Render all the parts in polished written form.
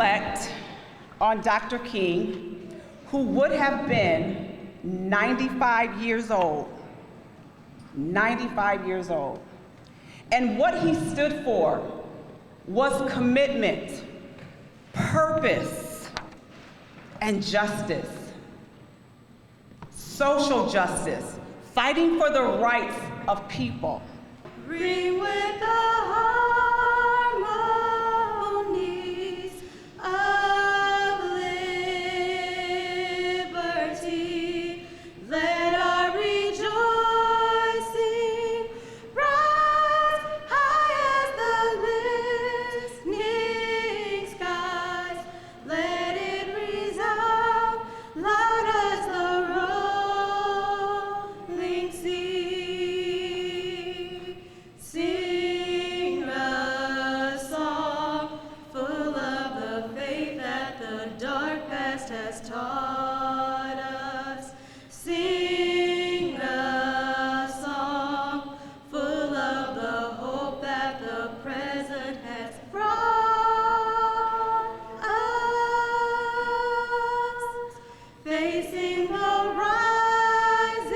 reflect on Dr. King, who would have been 95 years old, 95 years old. And what he stood for was commitment, purpose, and justice. Social justice, fighting for the rights of people. Ring with the harmonies of liberty. Let our rejoicing rise high as the listening skies. Let it resound loud as the rolling sea. Sing a song full of the faith that the dark past has taught us. Sing a song full of the hope that the present has brought us. Facing the rising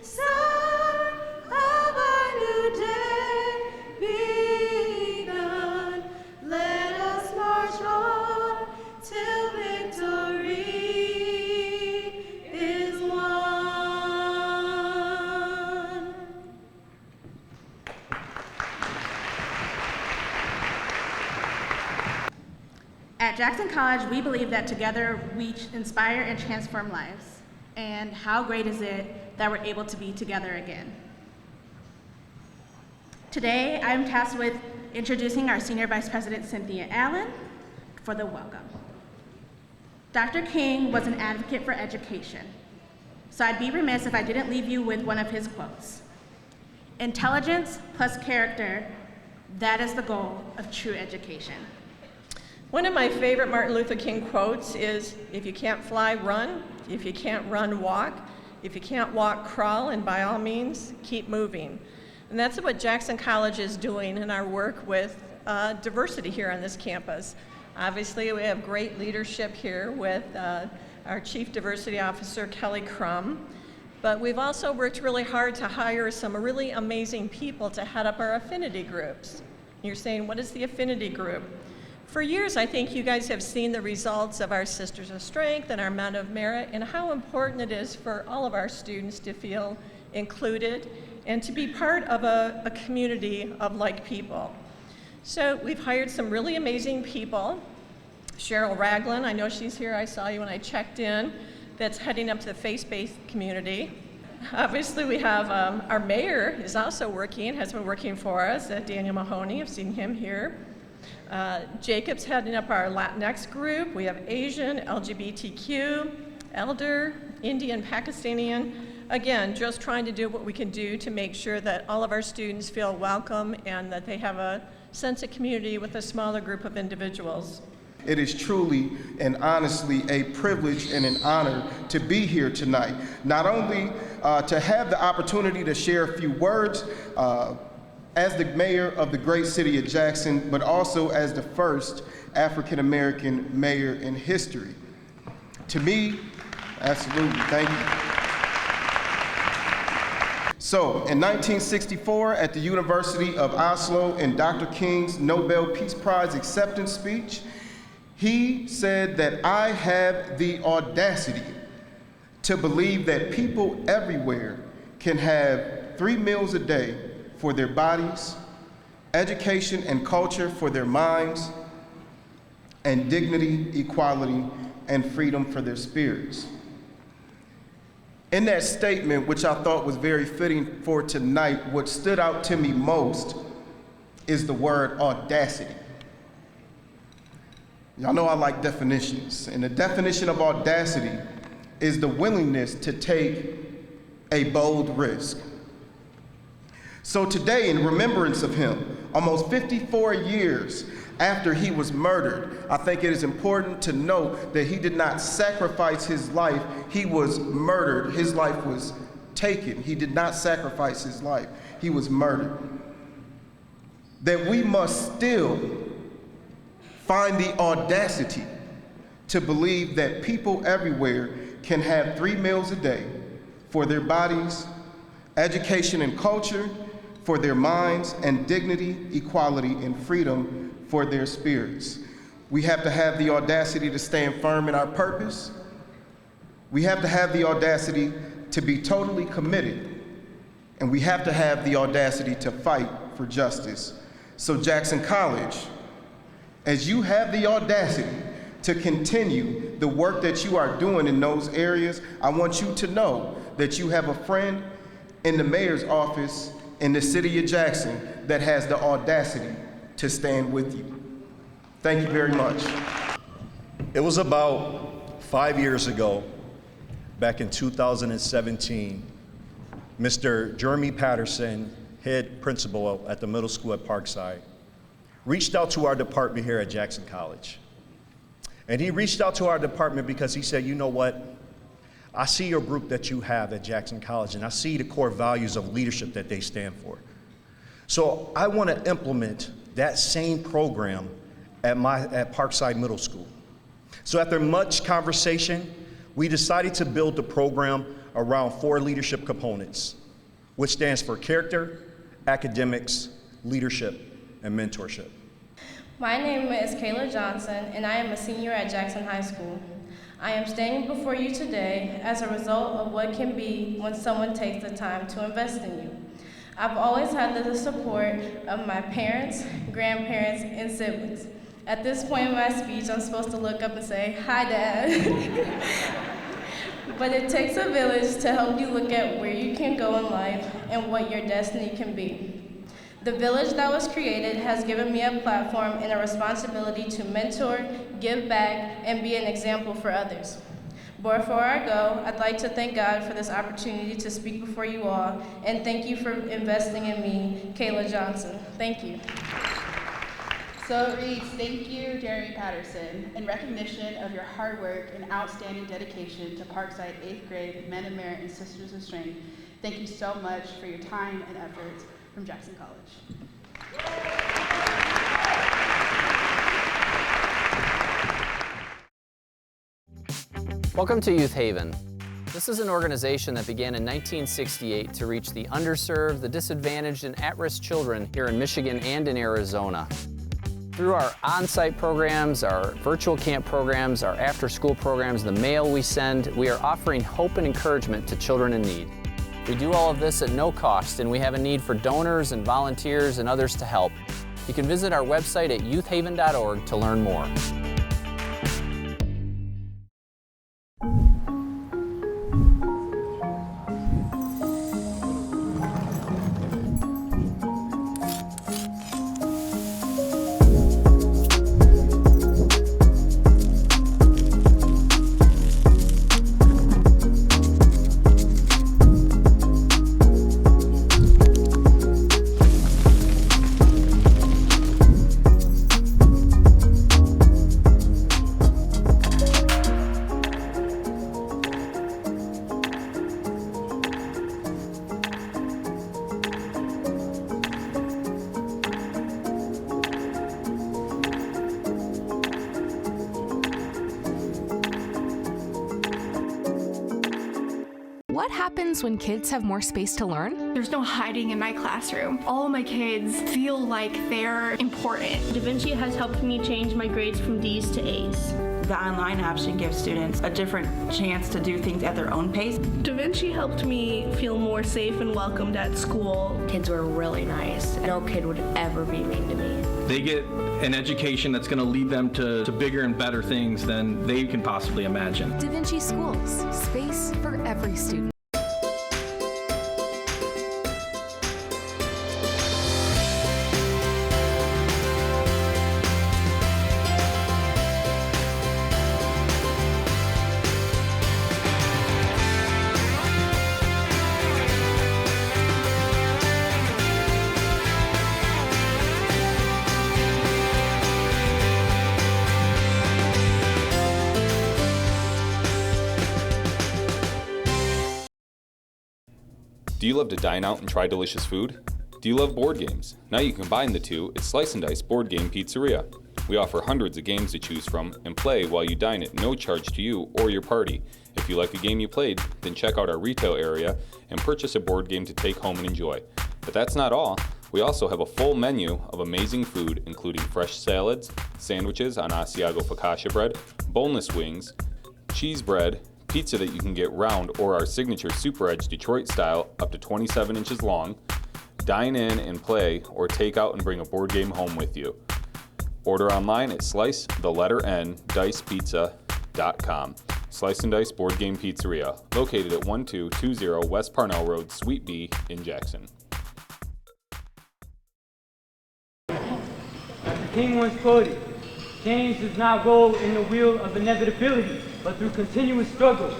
sun of a new day begun, let us march on till victory is won. At Jackson College, we believe that together we inspire and transform lives. And how great is it that we're able to be together again? Today, I'm tasked with introducing our Senior Vice President, Cynthia Allen, for the welcome. Dr. King was an advocate for education, so I'd be remiss if I didn't leave you with one of his quotes. Intelligence plus character, that is the goal of true education. One of my favorite Martin Luther King quotes is, if you can't fly, run. If you can't run, walk. If you can't walk, crawl, and by all means, keep moving. And that's what Jackson College is doing in our work with diversity here on this campus. Obviously, we have great leadership here with our Chief Diversity Officer, Kelly Crum. But we've also worked really hard to hire some really amazing people to head up our affinity groups. You're saying, what is the affinity group? For years, I think you guys have seen the results of our Sisters of Strength and our Men of Merit and how important it is for all of our students to feel included and to be part of a community of like people. So we've hired some really amazing people. Cheryl Ragland, I know she's here, I saw you when I checked in, that's heading up to the faith-based community. Obviously we have our mayor is also working, has been working for us, Daniel Mahoney, I've seen him here. Jacob's heading up our Latinx group. We have Asian, LGBTQ, Elder, Indian, Pakistani. Again, just trying to do what we can do to make sure that all of our students feel welcome and that they have a sense of community with a smaller group of individuals. It is truly and honestly a privilege and an honor to be here tonight. Not only to have the opportunity to share a few words as the mayor of the great city of Jackson, but also as the first African-American mayor in history. To me, absolutely, thank you. So, in 1964, at the University of Oslo, in Dr. King's Nobel Peace Prize acceptance speech, he said that I have the audacity to believe that people everywhere can have 3 meals a day for their bodies, education and culture for their minds, and dignity, equality, and freedom for their spirits. In that statement, which I thought was very fitting for tonight, what stood out to me most is the word audacity. Y'all know I like definitions, and the definition of audacity is the willingness to take a bold risk. So today, in remembrance of him, almost 54 years after he was murdered, I think it is important to note that he did not sacrifice his life. He was murdered. His life was taken. He did not sacrifice his life. He was murdered. That we must still find the audacity to believe that people everywhere can have 3 meals a day for their bodies, education and culture for their minds, and dignity, equality, and freedom for their spirits. We have to have the audacity to stand firm in our purpose. We have to have the audacity to be totally committed, and we have to have the audacity to fight for justice. So Jackson College, as you have the audacity to continue the work that you are doing in those areas, I want you to know that you have a friend in the mayor's office in the city of Jackson that has the audacity to stand with you. Thank you very much. It was about 5 years ago, back in 2017, Mr. Jeremy Patterson, head principal at the middle school at Parkside, reached out to our department here at Jackson College. And he reached out to our department because he said, you know what? I see your group that you have at Jackson College, and I see the core values of leadership that they stand for. So I want to implement that same program at Parkside Middle School. So after much conversation, we decided to build the program around 4 leadership components, which stands for character, academics, leadership, and mentorship. My name is Kayla Johnson, and I am a senior at Jackson High School. I am standing before you today as a result of what can be when someone takes the time to invest in you. I've always had the support of my parents, grandparents, and siblings. At this point in my speech, I'm supposed to look up and say, "Hi, Dad." But it takes a village to help you look at where you can go in life and what your destiny can be. The village that was created has given me a platform and a responsibility to mentor, give back, and be an example for others. But before I go, I'd like to thank God for this opportunity to speak before you all, and thank you for investing in me, Kayla Johnson. Thank you. So it reads, thank you, Jeremy Patterson, in recognition of your hard work and outstanding dedication to Parkside 8th grade Men of Merit and Sisters of Strength. Thank you so much for your time and efforts from Jackson College. Welcome to Youth Haven. This is an organization that began in 1968 to reach the underserved, the disadvantaged, and at-risk children here in Michigan and in Arizona. Through our on-site programs, our virtual camp programs, our after-school programs, the mail we send, we are offering hope and encouragement to children in need. We do all of this at no cost, and we have a need for donors and volunteers and others to help. You can visit our website at youthhaven.org to learn more. What happens when kids have more space to learn? There's no hiding in my classroom. All of my kids feel like they're important. DaVinci has helped me change my grades from D's to A's. The online option gives students a different chance to do things at their own pace. DaVinci helped me feel more safe and welcomed at school. Kids were really nice. No kid would ever be mean to me. They get an education that's going to lead them to bigger and better things than they can possibly imagine. DaVinci Schools, space for every student. Do you love to dine out and try delicious food? Do you love board games? Now you can combine the two at Slice and Dice Board Game Pizzeria. We offer hundreds of games to choose from and play while you dine at no charge to you or your party. If you like a game you played, then check out our retail area and purchase a board game to take home and enjoy. But that's not all. We also have a full menu of amazing food, including fresh salads, sandwiches on Asiago focaccia bread, boneless wings, cheese bread, pizza that you can get round or our signature Super Edge Detroit style up to 27 inches long. Dine in and play or take out and bring a board game home with you. Order online at slice_dicepizza.com. Slice and Dice Board Game Pizzeria, located at 1220 West Parnell Road, Suite B in Jackson. Dr. King once quoted, "Change does not roll in the wheel of inevitability, but through continuous struggle.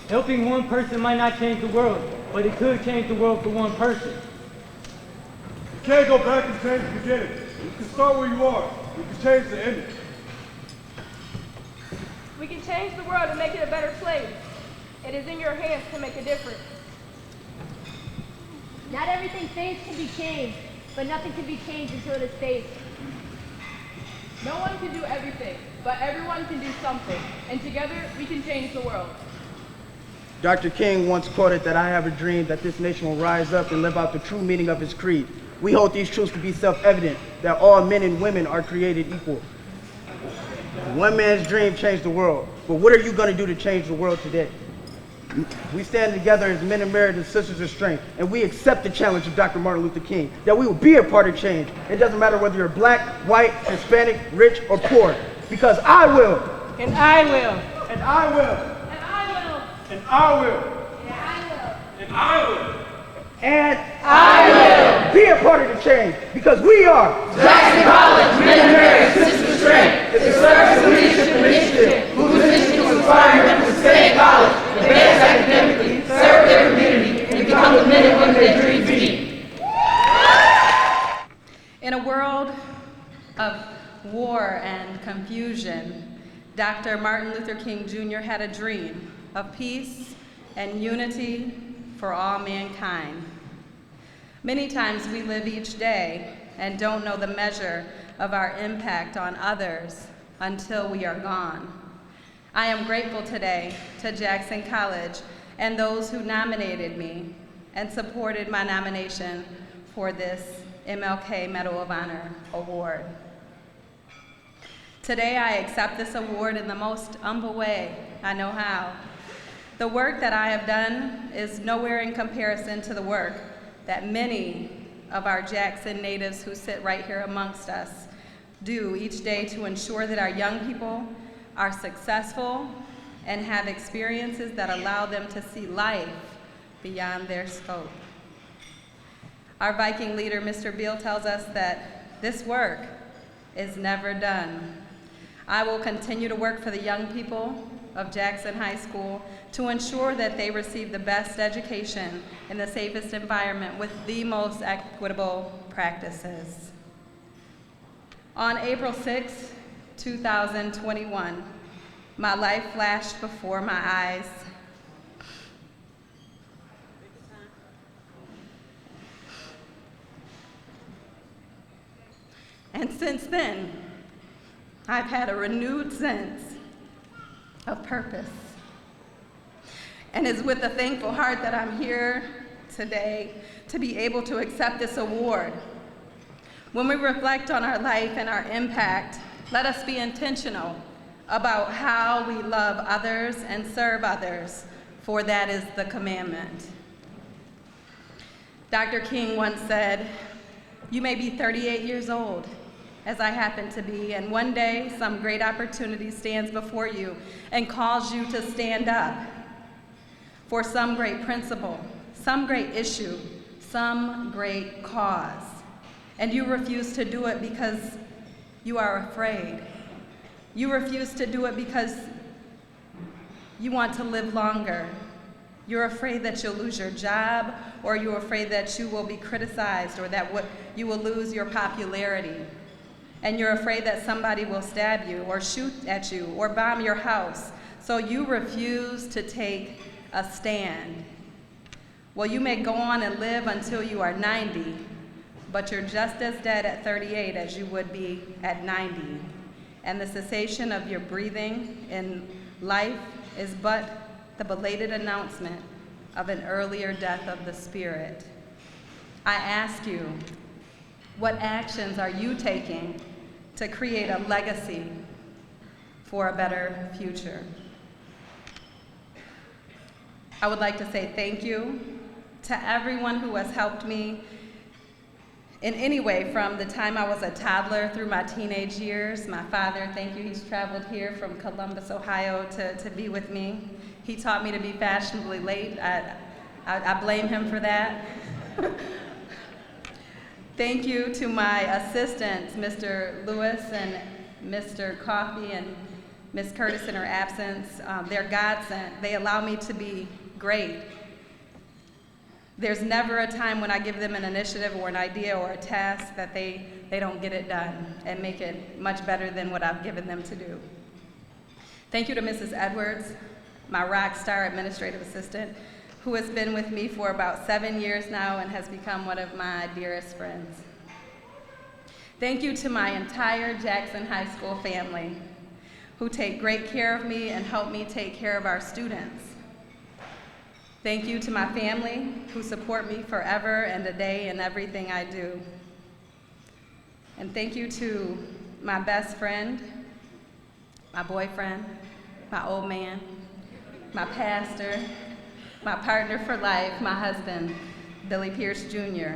Helping one person might not change the world, but it could change the world for one person." You can't go back and change the beginning. You can start where you are. You can change the ending. We can change the world and make it a better place. It is in your hands to make a difference. Not everything faced can be changed, but nothing can be changed until it is faced. No one can do everything, but everyone can do something, and together we can change the world. Dr. King once quoted that I have a dream that this nation will rise up and live out the true meaning of his creed. We hold these truths to be self-evident, that all men and women are created equal. One man's dream changed the world, but what are you going to do to change the world today? We stand together as men of merit and sisters of strength, and we accept the challenge of Dr. Martin Luther King, that we will be a part of change. It doesn't matter whether you're black, white, Hispanic, rich, or poor, because I will. And I will. And I will. And I will. And I will. And I will. And I will. And I will be a part of the change, because we are Jackson College, Men of Merit, Sisters of Strength, is a service and leadership initiative whose mission is to inspire them to stay in college, advance academically, serve their community, and become the men and women they dream to be. In a world of war and confusion, Dr. Martin Luther King Jr. had a dream of peace and unity for all mankind. Many times we live each day and don't know the measure of our impact on others until we are gone. I am grateful today to Jackson College and those who nominated me and supported my nomination for this MLK Medal of Honor award. Today I accept this award in the most humble way I know how. The work that I have done is nowhere in comparison to the work that many of our Jackson natives who sit right here amongst us do each day to ensure that our young people are successful and have experiences that allow them to see life beyond their scope. Our Viking leader, Mr. Beal, tells us that this work is never done. I will continue to work for the young people of Jackson High School to ensure that they receive the best education in the safest environment with the most equitable practices. On April 6, 2021, my life flashed before my eyes. And since then, I've had a renewed sense of purpose. And it's with a thankful heart that I'm here today to be able to accept this award. When we reflect on our life and our impact, let us be intentional about how we love others and serve others, for that is the commandment. Dr. King once said, "You may be 38 years old, as I happen to be, and one day some great opportunity stands before you and calls you to stand up for some great principle, some great issue, some great cause. And you refuse to do it because you are afraid. You refuse to do it because you want to live longer. You're afraid that you'll lose your job, or you're afraid that you will be criticized, or that you will lose your popularity. And you're afraid that somebody will stab you, or shoot at you, or bomb your house. So you refuse to take a stand. Well, you may go on and live until you are 90, but you're just as dead at 38 as you would be at 90. and the cessation of your breathing in life is but the belated announcement of an earlier death of the spirit. I ask you, what actions are you taking to create a legacy for a better future? I would like to say thank you to everyone who has helped me in any way from the time I was a toddler through my teenage years. My father, thank you, he's traveled here from Columbus, Ohio to be with me. He taught me to be fashionably late. I blame him for that. Thank you to my assistants, Mr. Lewis and Mr. Coffey and Ms. Curtis in her absence. They're godsent. They allow me to be great. There's never a time when I give them an initiative or an idea or a task that they don't get it done and make it much better than what I've given them to do. Thank you to Mrs. Edwards, my rock star administrative assistant, who has been with me for about 7 years now and has become one of my dearest friends. Thank you to my entire Jackson High School family, who take great care of me and help me take care of our students. Thank you to my family, who support me forever and a day in everything I do. And thank you to my best friend, my boyfriend, my old man, my pastor, my partner for life, my husband, Billy Pierce Jr.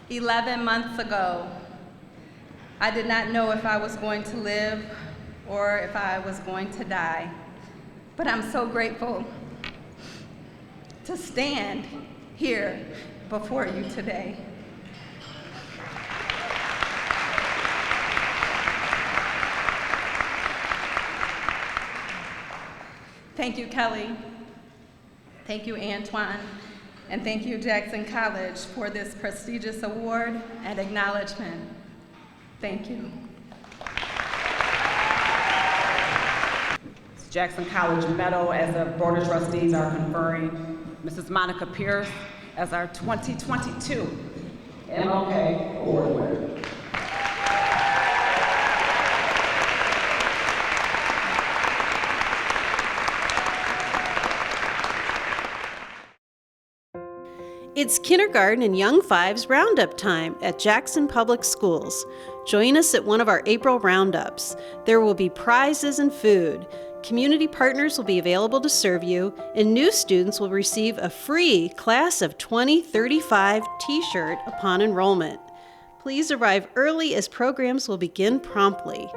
11 months ago, I did not know if I was going to live or if I was going to die. But I'm so grateful to stand here before you today. Thank you, Kelly. Thank you, Antoine. And thank you, Jackson College, for this prestigious award and acknowledgement. Thank you. Jackson College Medal as the Board of Trustees are conferring Mrs. Monica Pierce as our 2022 MLK Award winner. It's kindergarten and young fives roundup time at Jackson Public Schools. Join us at one of our April roundups. There will be prizes and food. Community partners will be available to serve you, and new students will receive a free Class of 2035 t-shirt upon enrollment. Please arrive early as programs will begin promptly.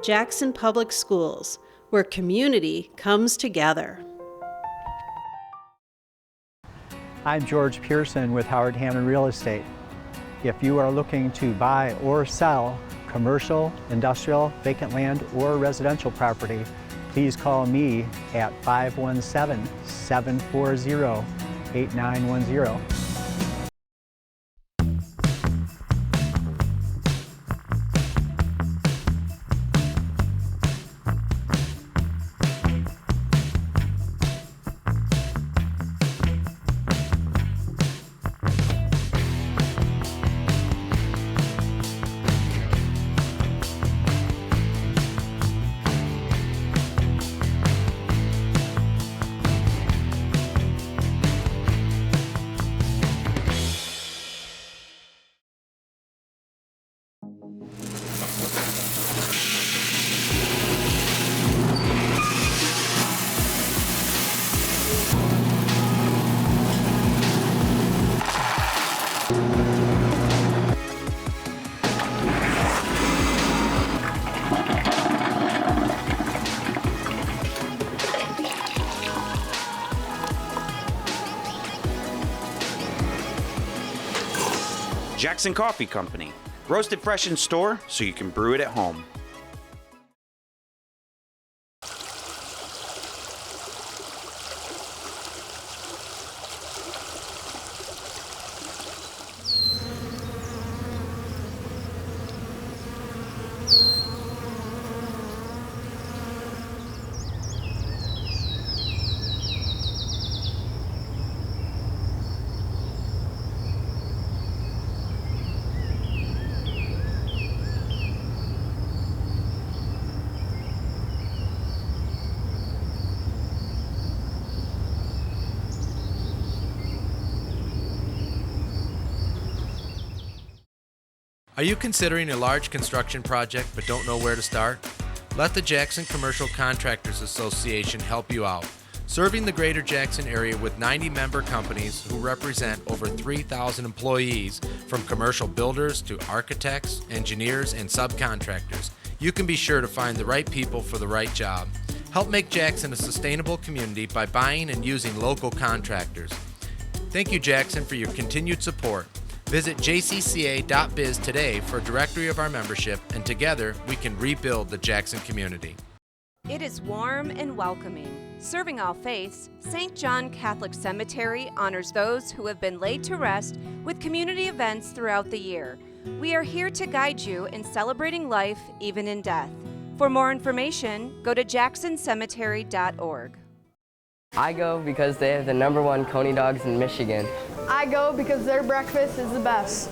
Jackson Public Schools, where community comes together. I'm George Pearson with Howard Hammond Real Estate. If you are looking to buy or sell commercial, industrial, vacant land, or residential property, please call me at 517-740-8910. Jackson Coffee Company. Roasted fresh in store so you can brew it at home. Are you considering a large construction project but don't know where to start? Let the Jackson Commercial Contractors Association help you out. Serving the greater Jackson area with 90 member companies who represent over 3,000 employees, from commercial builders to architects, engineers, and subcontractors, you can be sure to find the right people for the right job. Help make Jackson a sustainable community by buying and using local contractors. Thank you, Jackson, for your continued support. Visit jcca.biz today for a directory of our membership, and together we can rebuild the Jackson community. It is warm and welcoming. Serving all faiths, St. John Catholic Cemetery honors those who have been laid to rest with community events throughout the year. We are here to guide you in celebrating life even in death. For more information, go to jacksoncemetery.org. I go because they have the #1 Coney dogs in Michigan. I go because their breakfast is the best.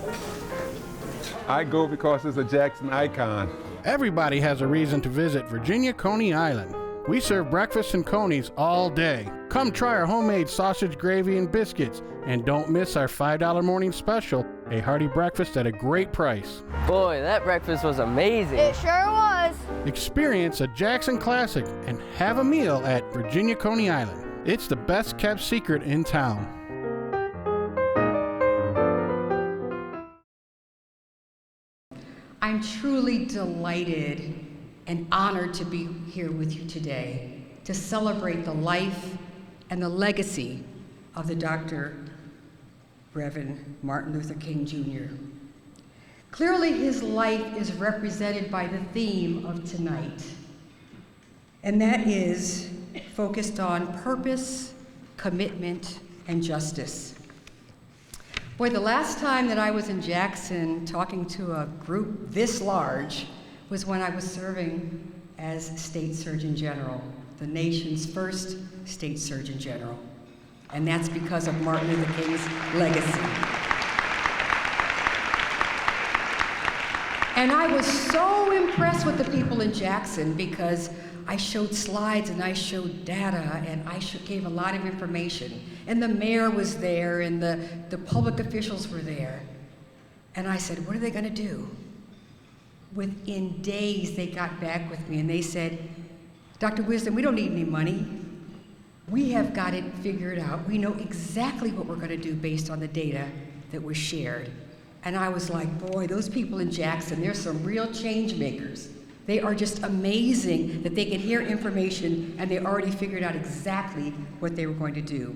I go because it's a Jackson icon. Everybody has a reason to visit Virginia Coney Island. We serve breakfast and conies all day. Come try our homemade sausage gravy and biscuits, and don't miss our $5 morning special, a hearty breakfast at a great price. Boy, that breakfast was amazing. It sure was. Experience a Jackson classic and have a meal at Virginia Coney Island. It's the best kept secret in town. I'm truly delighted and honored to be here with you today to celebrate the life and the legacy of the Dr. Reverend Martin Luther King Jr. Clearly, his life is represented by the theme of tonight, and that is focused on purpose, commitment, and justice. Boy, the last time that I was in Jackson talking to a group this large was when I was serving as State Surgeon General, the nation's first State Surgeon General. And that's because of Martin Luther King's legacy. And I was so impressed with the people in Jackson because I showed slides and I showed data and I gave a lot of information. And the mayor was there and the public officials were there. And I said, what are they gonna do? Within days, they got back with me and they said, Dr. Wisdom, we don't need any money. We have got it figured out. We know exactly what we're gonna do based on the data that was shared. And I was like, boy, those people in Jackson, they're some real change makers. They are just amazing that they can hear information and they already figured out exactly what they were going to do.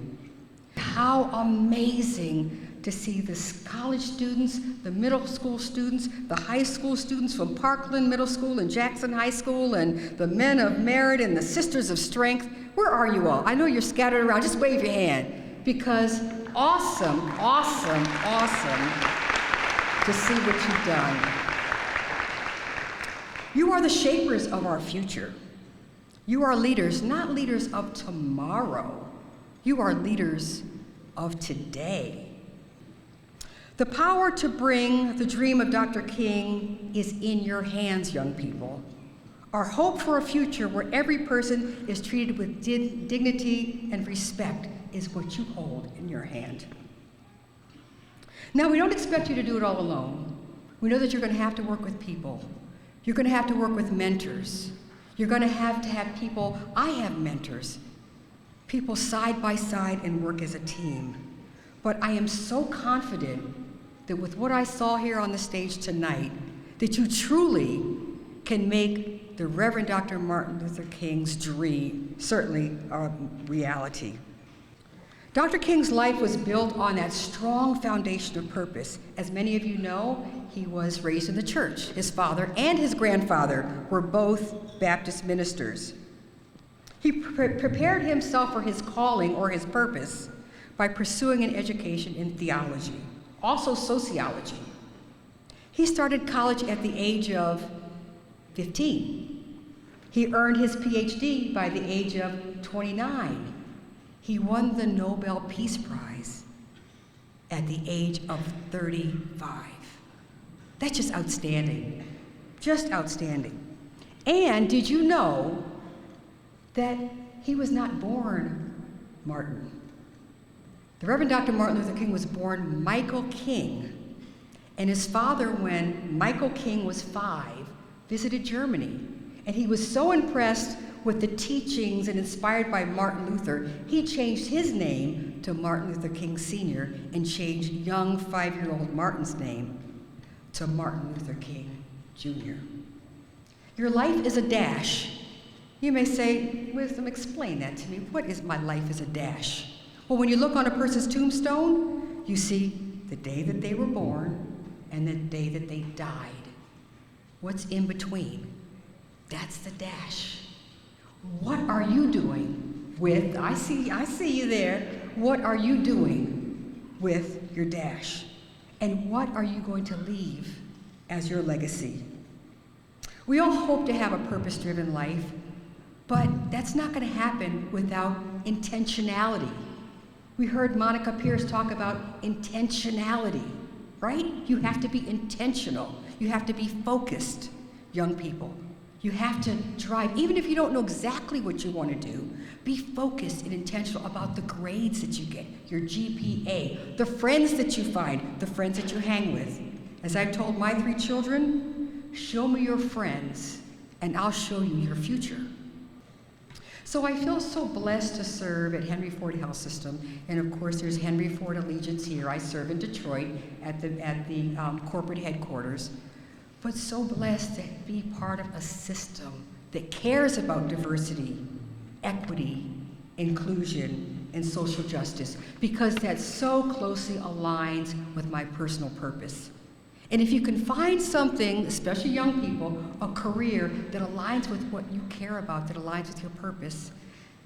How amazing to see the college students, the middle school students, the high school students from Parkland Middle School and Jackson High School, and the Men of Merit and the Sisters of Strength. Where are you all? I know you're scattered around. Just wave your hand, because awesome, awesome, awesome to see what you've done. You are the shapers of our future. You are leaders, not leaders of tomorrow. You are leaders of today. The power to bring the dream of Dr. King is in your hands, young people. Our hope for a future where every person is treated with dignity and respect is what you hold in your hand. Now, we don't expect you to do it all alone. We know that you're going to have to work with people. You're going to have to work with mentors. You're going to have people, I have mentors, people side by side and work as a team. But I am so confident that with what I saw here on the stage tonight, that you truly can make the Reverend Dr. Martin Luther King's dream certainly a reality. Dr. King's life was built on that strong foundation of purpose. As many of you know, he was raised in the church. His father and his grandfather were both Baptist ministers. He prepared himself for his calling or his purpose by pursuing an education in theology, also sociology. He started college at the age of 15. He earned his PhD by the age of 29. He won the Nobel Peace Prize at the age of 35. That's just outstanding, just outstanding. And did you know that he was not born Martin? The Reverend Dr. Martin Luther King was born Michael King, And his father, when Michael King was 5, visited Germany. And he was so impressed with the teachings and inspired by Martin Luther, he changed his name to Martin Luther King Sr. and changed young 5-year-old Martin's name to Martin Luther King Jr. Your life is a dash. You may say, Wisdom, explain that to me. What is my life is a dash? Well, when you look on a person's tombstone, you see the day that they were born and the day that they died. What's in between? That's the dash. What are you doing with, I see you there, what are you doing with your dash? And what are you going to leave as your legacy? We all hope to have a purpose-driven life, but that's not going to happen without intentionality. We heard Monica Pierce talk about intentionality, right? You have to be intentional. You have to be focused, young people. You have to drive, even if you don't know exactly what you want to do, be focused and intentional about the grades that you get, your GPA, the friends that you find, the friends that you hang with. As I've told my 3 children, show me your friends and I'll show you your future. So I feel so blessed to serve at Henry Ford Health System, and of course there's Henry Ford Allegiance here. I serve in Detroit at the corporate headquarters. But so blessed to be part of a system that cares about diversity, equity, inclusion, and social justice, because that so closely aligns with my personal purpose. And if you can find something, especially young people, a career that aligns with what you care about, that aligns with your purpose,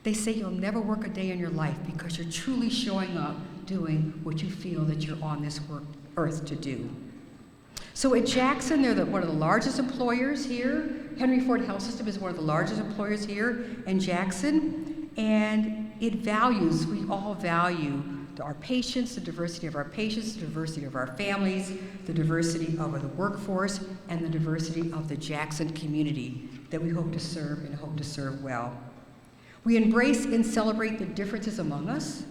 they say you'll never work a day in your life because you're truly showing up doing what you feel that you're on this earth to do. So at Jackson, they're one of the largest employers here. Henry Ford Health System is one of the largest employers here in Jackson. And it values, we all value our patients, the diversity of our patients, the diversity of our families, the diversity of the workforce, and the diversity of the Jackson community that we hope to serve and hope to serve well. We embrace and celebrate the differences among us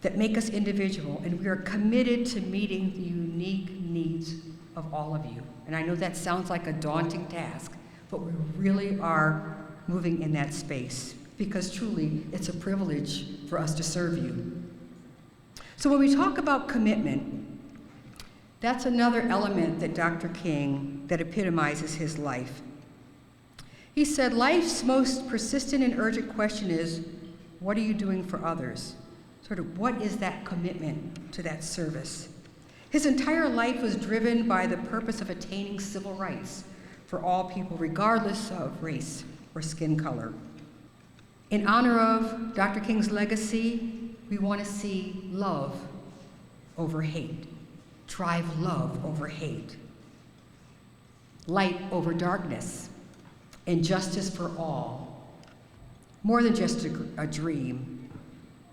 that make us individual, and we are committed to meeting the unique needs of all of you. And I know that sounds like a daunting task, but we really are moving in that space because truly it's a privilege for us to serve you. So when we talk about commitment, that's another element that Dr. King, that epitomizes his life. He said, life's most persistent and urgent question is, what are you doing for others? Sort of, what is that commitment to that service? His entire life was driven by the purpose of attaining civil rights for all people, regardless of race or skin color. In honor of Dr. King's legacy, we want to see love over hate, drive love over hate, light over darkness, and justice for all. More than just a dream,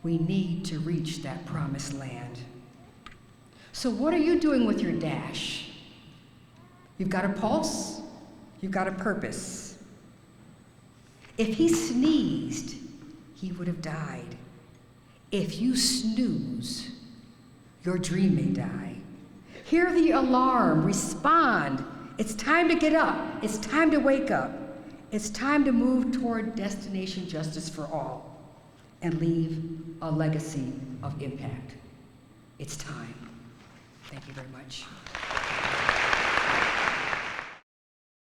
we need to reach that promised land. So what are you doing with your dash? You've got a pulse, you've got a purpose. If he sneezed, he would have died. If you snooze, your dream may die. Hear the alarm, respond. It's time to get up. It's time to wake up. It's time to move toward destination justice for all and leave a legacy of impact. It's time. Thank you very much.